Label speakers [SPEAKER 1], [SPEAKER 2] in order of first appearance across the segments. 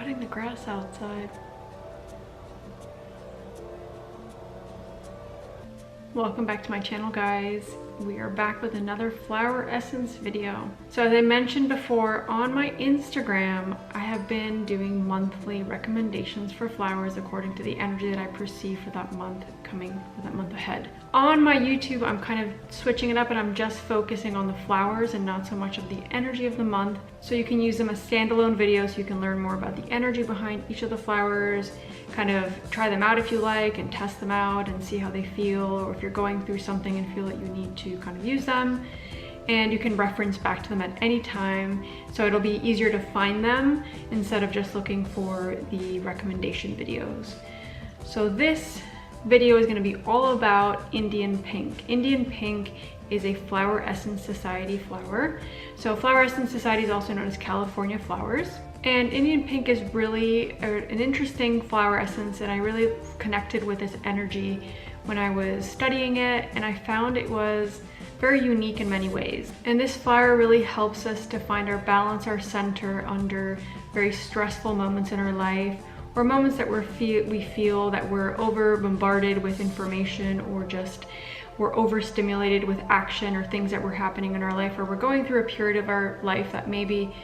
[SPEAKER 1] cutting the grass outside. Welcome back to my channel, guys. We are back with another flower essence video. So as I mentioned before, on my Instagram, I have been doing monthly recommendations for flowers according to the energy that I perceive for that month coming, for that month ahead. On my YouTube, I'm kind of switching it up and I'm just focusing on the flowers and not so much of the energy of the month. So you can use them as standalone videos so you can learn more about the energy behind each of the flowers, kind of try them out if you like and test them out and see how they feel, or if you're going through something and feel that you need to kind of use them, and you can reference back to them at any time, so it'll be easier to find them instead of just looking for the recommendation videos. So this video is going to be all about Indian Pink. Indian Pink is a Flower Essence Society flower. So Flower Essence Society is also known as California flowers. And Indian Pink is really an interesting flower essence, and I really connected with this energy when I was studying it, and I found it was very unique in many ways. And this flower really helps us to find our balance, our center under very stressful moments in our life, or moments that we feel that we're over bombarded with information, or just we're overstimulated with action or things that were happening in our life, or we're going through a period of our life that maybe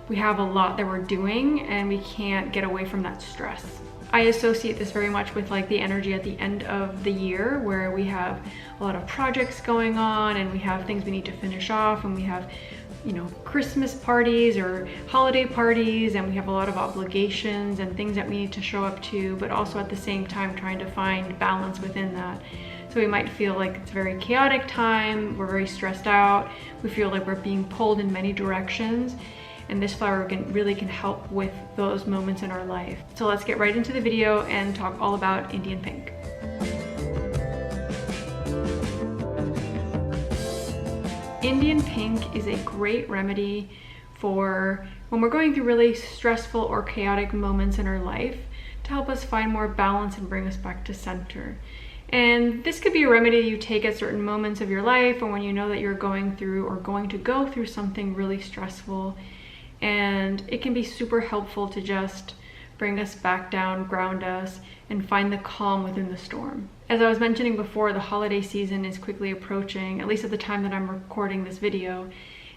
[SPEAKER 1] we have a lot that we're doing and we can't get away from that stress. I associate this very much with like the energy at the end of the year, where we have a lot of projects going on and we have things we need to finish off, and we have, you know, Christmas parties or holiday parties, and we have a lot of obligations and things that we need to show up to, but also at the same time trying to find balance within that. So we might feel like it's a very chaotic time, we're very stressed out, we feel like we're being pulled in many directions. And this flower really can help with those moments in our life. So let's get right into the video and talk all about Indian Pink. Indian Pink is a great remedy for when we're going through really stressful or chaotic moments in our life, to help us find more balance and bring us back to center. And this could be a remedy you take at certain moments of your life, or when you know that you're going through or going to go through something really stressful. And it can be super helpful to just bring us back down, ground us, and find the calm within the storm. As I was mentioning before, the holiday season is quickly approaching, at least at the time that I'm recording this video.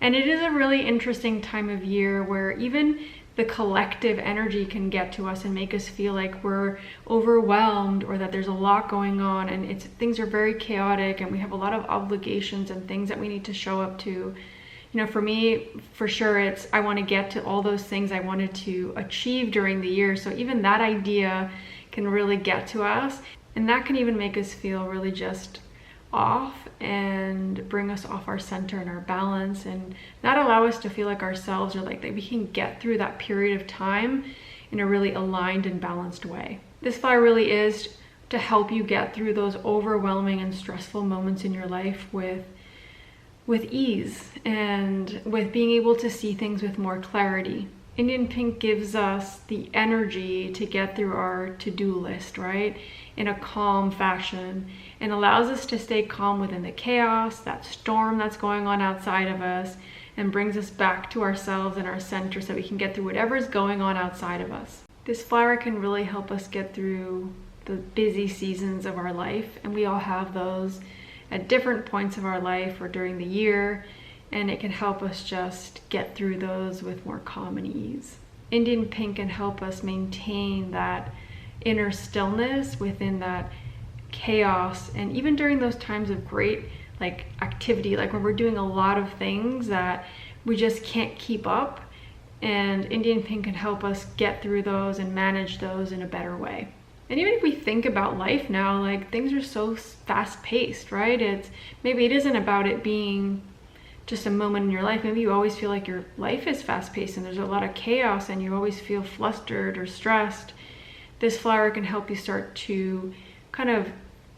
[SPEAKER 1] And it is a really interesting time of year where even the collective energy can get to us and make us feel like we're overwhelmed, or that there's a lot going on and things are very chaotic and we have a lot of obligations and things that we need to show up to. You know, for me, for sure, I want to get to all those things I wanted to achieve during the year. So even that idea can really get to us, and that can even make us feel really just off and bring us off our center and our balance, and not allow us to feel like ourselves, or like that we can get through that period of time in a really aligned and balanced way. This flower really is to help you get through those overwhelming and stressful moments in your life with ease, and with being able to see things with more clarity. Indian Pink gives us the energy to get through our to-do list, right, in a calm fashion, and allows us to stay calm within the chaos, that storm that's going on outside of us, and brings us back to ourselves and our center so we can get through whatever is going on outside of us. This flower can really help us get through the busy seasons of our life, and we all have those at different points of our life or during the year, and it can help us just get through those with more calm and ease. Indian Pink can help us maintain that inner stillness within that chaos, and even during those times of great activity, like when we're doing a lot of things that we just can't keep up, and Indian Pink can help us get through those and manage those in a better way. And even if we think about life now, like things are so fast-paced, right? Maybe it isn't about it being just a moment in your life. Maybe you always feel like your life is fast-paced and there's a lot of chaos and you always feel flustered or stressed. This flower can help you start to kind of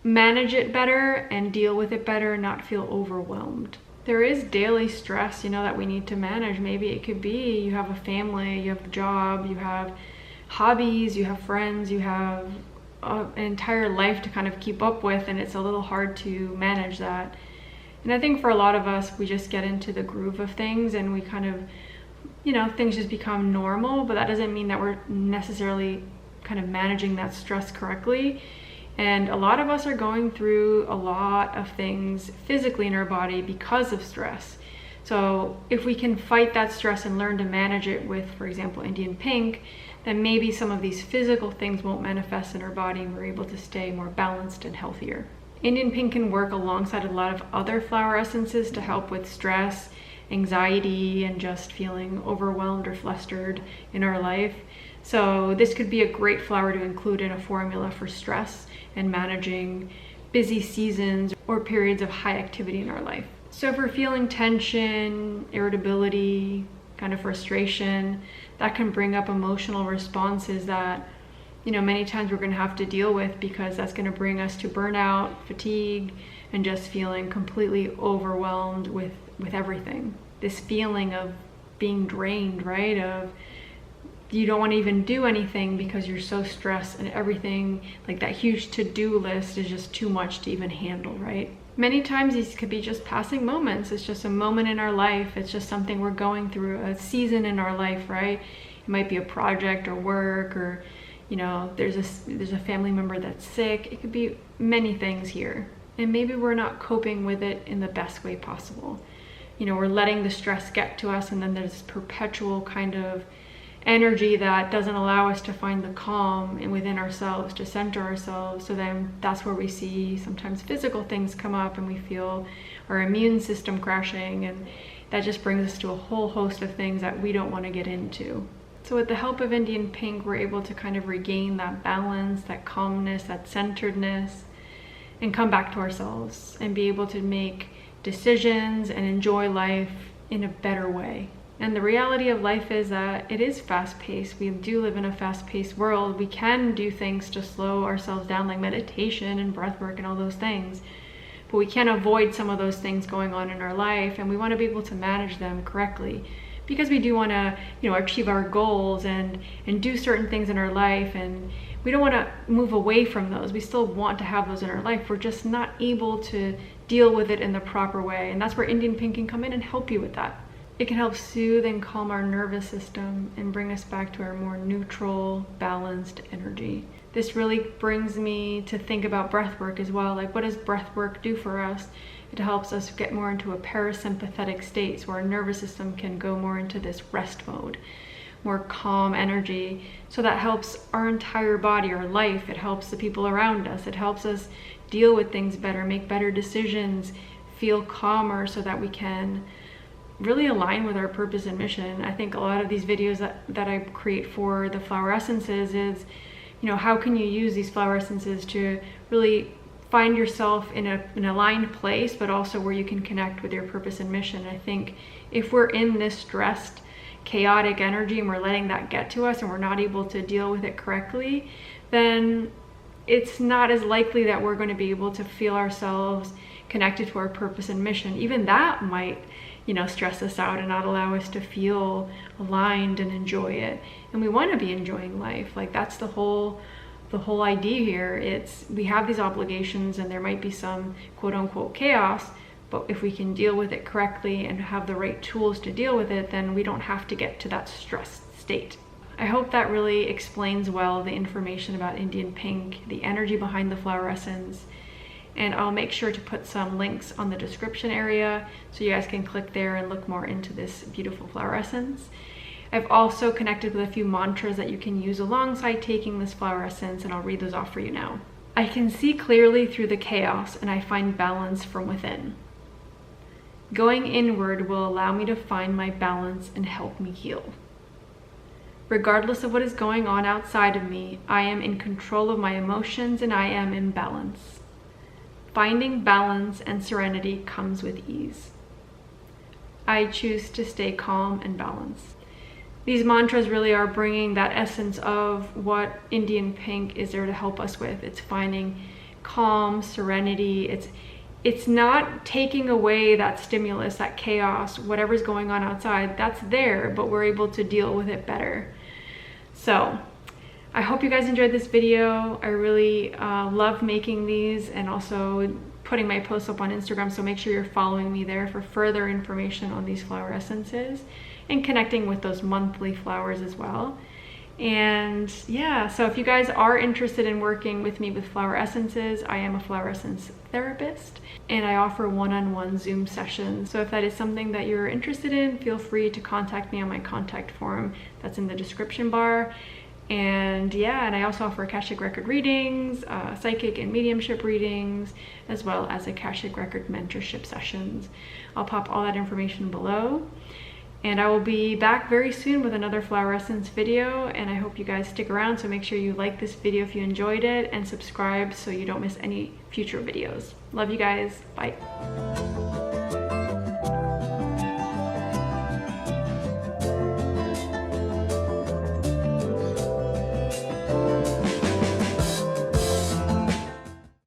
[SPEAKER 1] manage it better and deal with it better and not feel overwhelmed. There is daily stress, that we need to manage. Maybe it could be you have a family, you have a job, you have hobbies, you have friends, you have an entire life to kind of keep up with, and it's a little hard to manage that. And I think for a lot of us, we just get into the groove of things and we kind of things just become normal, but that doesn't mean that we're necessarily kind of managing that stress correctly. And a lot of us are going through a lot of things physically in our body because of stress. So if we can fight that stress and learn to manage it with, for example, Indian pink, then maybe some of these physical things won't manifest in our body and we're able to stay more balanced and healthier. Indian pink can work alongside a lot of other flower essences to help with stress, anxiety, and just feeling overwhelmed or flustered in our life. So this could be a great flower to include in a formula for stress and managing busy seasons or periods of high activity in our life. So if we're feeling tension, irritability, kind of frustration, that can bring up emotional responses that many times we're going to have to deal with, because that's going to bring us to burnout, fatigue, and just feeling completely overwhelmed with everything. This feeling of being drained, right? Of you don't want to even do anything because you're so stressed, and everything, like that huge to-do list, is just too much to even handle, right? Many times these could be just passing moments. It's just a moment in our life. It's just something we're going through, a season in our life, right? It might be a project or work, or there's a family member that's sick. It could be many things here. And maybe we're not coping with it in the best way possible. We're letting the stress get to us, and then there's this perpetual kind of energy that doesn't allow us to find the calm and within ourselves, to center ourselves. So then that's where we see sometimes physical things come up, and we feel our immune system crashing, and that just brings us to a whole host of things that we don't want to get into. So with the help of Indian pink, we're able to kind of regain that balance, that calmness, that centeredness, and come back to ourselves and be able to make decisions and enjoy life in a better way. And the reality of life is that it is fast-paced. We do live in a fast-paced world. We can do things to slow ourselves down, like meditation and breath work and all those things. But we can't avoid some of those things going on in our life, and we want to be able to manage them correctly, because we do want to, achieve our goals and do certain things in our life, and we don't want to move away from those. We still want to have those in our life. We're just not able to deal with it in the proper way, and that's where Indian pink can come in and help you with that. It can help soothe and calm our nervous system and bring us back to our more neutral, balanced energy. This really brings me to think about breath work as well. Like, what does breath work do for us? It helps us get more into a parasympathetic state, so our nervous system can go more into this rest mode, more calm energy. So that helps our entire body, our life. It helps the people around us. It helps us deal with things better, make better decisions, feel calmer, so that we can really align with our purpose and mission. I think a lot of these videos that I create for the flower essences is, how can you use these flower essences to really find yourself in an aligned place, but also where you can connect with your purpose and mission. I think if we're in this stressed, chaotic energy and we're letting that get to us and we're not able to deal with it correctly, then it's not as likely that we're going to be able to feel ourselves connected to our purpose and mission. Even that might, stress us out and not allow us to feel aligned and enjoy it. And we want to be enjoying life. Like, that's the whole idea here. We have these obligations, and there might be some quote unquote chaos, but if we can deal with it correctly and have the right tools to deal with it, then we don't have to get to that stressed state. I hope that really explains well the information about Indian pink, the energy behind the flower essence, and I'll make sure to put some links on the description area so you guys can click there and look more into this beautiful flower essence. I've also connected with a few mantras that you can use alongside taking this flower essence, and I'll read those off for you now. I can see clearly through the chaos, and I find balance from within. Going inward will allow me to find my balance and help me heal. Regardless of what is going on outside of me, I am in control of my emotions and I am in balance. Finding balance and serenity comes with ease. I choose to stay calm and balanced. These mantras really are bringing that essence of what Indian pink is there to help us with. It's finding calm, serenity. It's not taking away that stimulus, that chaos, whatever's going on outside. That's there, but we're able to deal with it better. So I hope you guys enjoyed this video. I really love making these and also putting my posts up on Instagram, so make sure you're following me there for further information on these flower essences. and connecting with those monthly flowers as well. And yeah, so if you guys are interested in working with me with flower essences, I am a flower essence therapist and I offer one-on-one Zoom sessions. So if that is something that you're interested in, feel free to contact me on my contact form that's in the description bar. And yeah, and I also offer Akashic Record readings, psychic and mediumship readings, as well as Akashic Record mentorship sessions. I'll pop all that information below. And I will be back very soon with another flower essence video, and I hope you guys stick around. So make sure you like this video if you enjoyed it and subscribe so you don't miss any future videos. Love you guys. Bye.